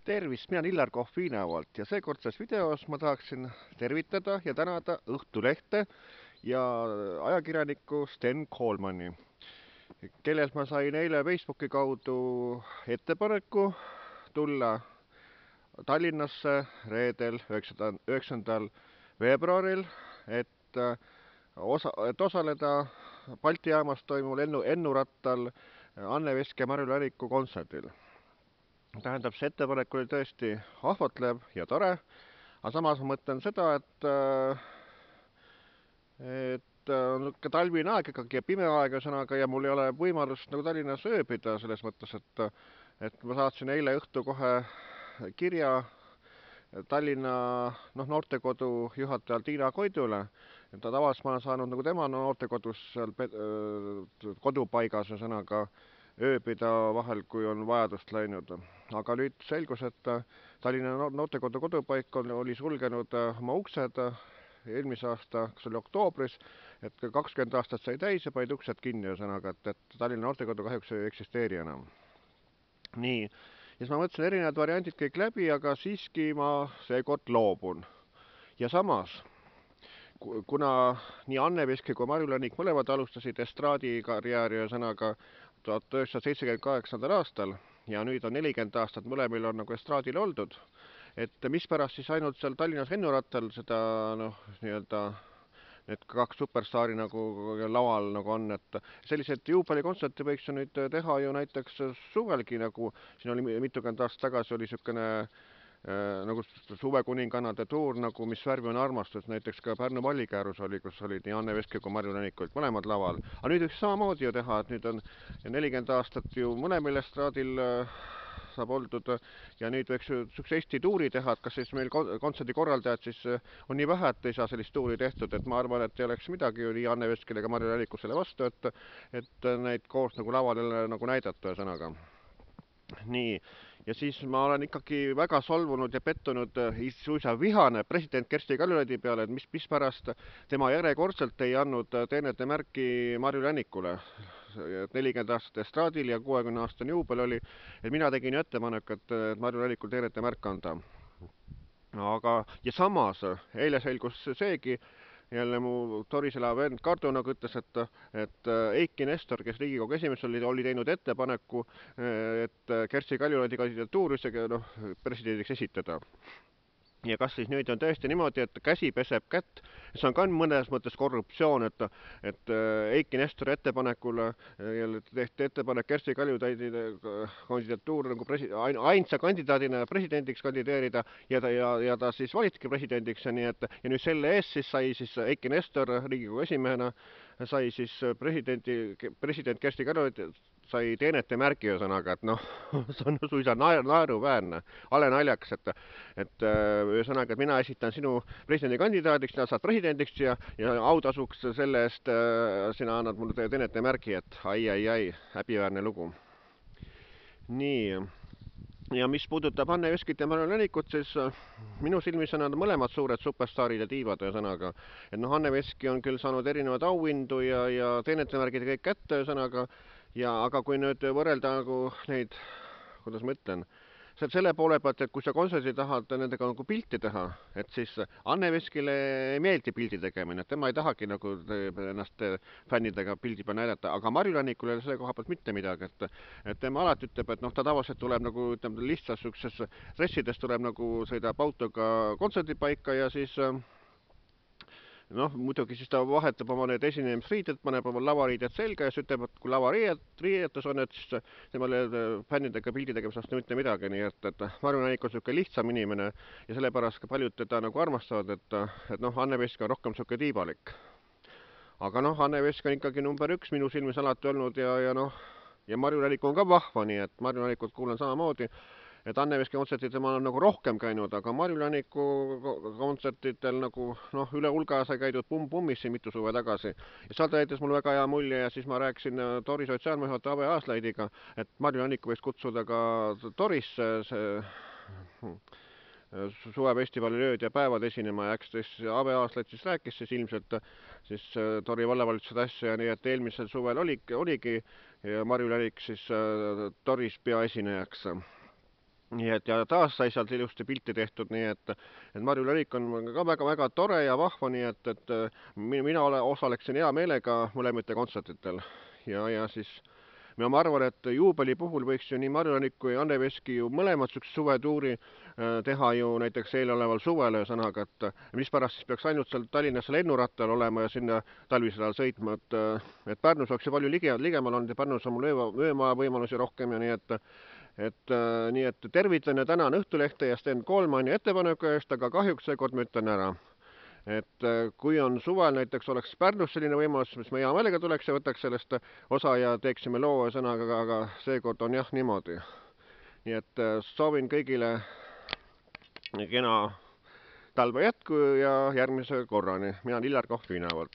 Tervist, mina olen Illar Kohvinavalt ja seekordses videos ma tahaksin tervitada ja tänada Õhtulehte ja ajakirjanikku Sten Koolmani, kellelt ma sain eile Facebooki kaudu ettepaneku tulla Tallinnasse reedel 9. veebruaril, et osaleda Balti jaamas toimuval Ennurattal Anne Veski ja Marju Läniku kontserdil. Tähendab, see ettepanek oli tõesti ahvatlev ja tore, aga samas ma mõtlen seda, et on ka talvine aeg ikkagi ja pime aeg ja mul ei ole võimalust nagu Tallinnas ööbida selles mõttes, et ma saatsin eile õhtu kohe kirja Tallinna noortekodu juhatajal Tiina Koidule. Ta tavaliselt ma olen saanud nagu tema noortekodus seal kodupaigas ühesõnaga ööbida vahel, kui on vajadust läinud. Aga nüüd selgus, et Tallinna noortekodu kodupaik oli sulgenud oma uksed eelmise aasta, kas oli oktoobris, et 20 aastat sai täis ja panid uksed kinni ühesõnaga, et Tallinna noortekodu kahjuks ei eksisteeri enam. Nii, ja siis ma mõtlesin erinevad variandid kõik läbi, aga siiski ma seekord loobun. Ja samas, kuna nii Anne Veski kui Marju Länik mõlemad alustasid estraadikarjääri ühesõnaga 1978. aastal ja nüüd on 40 aastat mõlemil on nagu estraadil oldud, et mispärast siis ainult seal Tallinnas Ennurattal seda nii-öelda need kaks superstaari nagu laval nagu on, et sellised juubelikontserte võiks ju nüüd teha ju näiteks suvelgi, nagu siin oli mitukümmend aastat tagasi oli niisugune nagu suvekuningannade tuur, nagu Mis värvi on armastus, näiteks ka Pärnu Vallikäärus oli, kus olid nii Anne Veski kui Marju Länik olid mõlemad laval. Aga nüüd võiks samamoodi ju teha, et nüüd on 40 aastat ju mõlemil estraadil saab oldud ja nüüd võiks ju niisuguse Eesti tuuri teha, et kas siis meil kontserdikorraldajad siis on nii vähe, et ei saa sellist tuuri tehtud, et ma arvan, et ei oleks midagi ju nii Anne Veskile ega Marju Läniku selle vastu, et neid koos nagu laval nagu näidata ühesõnaga. Nii, ja siis ma olen ikkagi väga solvunud ja pettunud, suisa vihane president Kersti Kaljulaidi peale, et mispärast tema järjekordselt ei andnud teenete märki Marju Länikule. 40 aastat estraadil ja 60 aastane juubel oli, et mina tegin ju ettepanek, et Marju Länikul teenete märk anda. Aga, ja samas, eile selgus seegi, jälle mu Torisela vend Kardo nagu ütles, et Eiki Nestor, kes Riigikogu esimees oli teinud ettepaneku, et Kersti Kaljulaidi kandidatuur presidendiks esitada. Ja kas siis nüüd on tõesti niimoodi, et käsi peseb kätt, see on ka mõnes mõttes korruptsioon, et Eiki Nestori ettepanekul tehti ettepanek Kersti Kaljulaidi kandidatuur nagu ainsa kandidaadina presidendiks kandideerida ja ta siis valitigi presidendiks ja nii, et ja nüüd selle eest siis sai siis Eiki Nestor Riigikogu esimehena sai siis president Kersti Kaljulaid sai teenete märgi ühesõnaga, et see on suisa naeruväärne, alenaljakas, et ühesõnaga, et mina esitan sinu presidendikandidaadiks, sina saad presidendiks ja autasuks selle eest sina annad mulle teenete märgi, et ai, häbiväärne lugu. Nii, ja mis puudutab Anne Veskit ja Marju Länikut, siis minu silmis on nad mõlemad suured superstaarid ja tiivad ühesõnaga, et Anne Veski on küll saanud erinevaid auhindu ja teenete märgid kõik kätte ühesõnaga, aga kui nüüd võrrelda nagu neid, kuidas ma ütlen, selle poole pealt, et kui sa kontserdi tahad nendega nagu pilti teha, et siis Anne Veskile ei meeldi pildi tegemine, et tema ei tahagi nagu ennast fännidega pildi peal näidata, aga Marju Länikule selle koha pealt mitte midagi, et tema alati ütleb, et ta tavaliselt tuleb nagu, ütleme, lihtsalt niisuguses dressides tuleb nagu sõidab autoga kontserdipaika ja siis muidugi siis ta vahetab oma need esinemisriided, paneb oma lavariided selga ja siis ütleb, et kui lavariietus on, et siis temale fännidega pildi tegemisest mitte midagi, nii et Marju Länik on niisugune lihtsam inimene ja sellepärast ka paljud teda nagu armastavad, et Anne Veski on rohkem niisugune tiibalik. Aga Anne Veski on ikkagi number 1 minu silmis alati olnud ja Marju Länik on ka vahva, nii et Marju Länikut kuulan samamoodi. Et Anne Veski kontsertidel ma olen nagu rohkem käinud, aga Marju Läniku kontsertidel nagu üle hulga sai käidud Pummis siin mitu suve tagasi. Ja seal ta jättis mul väga hea mulje ja siis ma rääkisin Tori sotsiaalmejuhataja Ave Aaslaidega, et Marju Läniku võiks kutsuda ka Torisse suvefestivali ööd ja päevad esinema ja eks Ave Aaslaid siis rääkis siis ilmselt siis Tori vallavalitsuse asja ja nii, et eelmisel suvel oligi ja Marju Länik siis Toris peaesinejaks. nii et ja taas sai sealt ilusti pilti tehtud, nii et Marju Lõrik on ka väga tore ja vahva, nii et mina osaleksin hea meelega mõlemate kontsertidel. Ja siis ma arvan, et juubeli puhul võiks ju nii Marju Lõrik kui Anne Veski ju mõlemad sükse suvetuuri teha ju näiteks eeloleval suvel, ühesõnaga, et mispärast siis peaks ainult seal Tallinnas lennurattal olema ja sinna talvisel ajal sõitma, et Pärnus oleks ju palju ligemal olnud ja Pärnus on mul öömaa võimalusi rohkem ja nii et tervitan ja tänan Õhtulehte ja Sten Koolmani ettepaneku eest, aga kahjuks seekord ma ütlen ära. Et kui on suvel näiteks oleks Pärnus selline võimalus, siis me hea meelega tuleks ja võtaks sellest osa ja teeksime loo sõnaga, aga seekord on jah niimoodi. Nii et soovin kõigile kena talve jätku ja järgmise korrani. Mina olen Illar Kohv Viinavalt.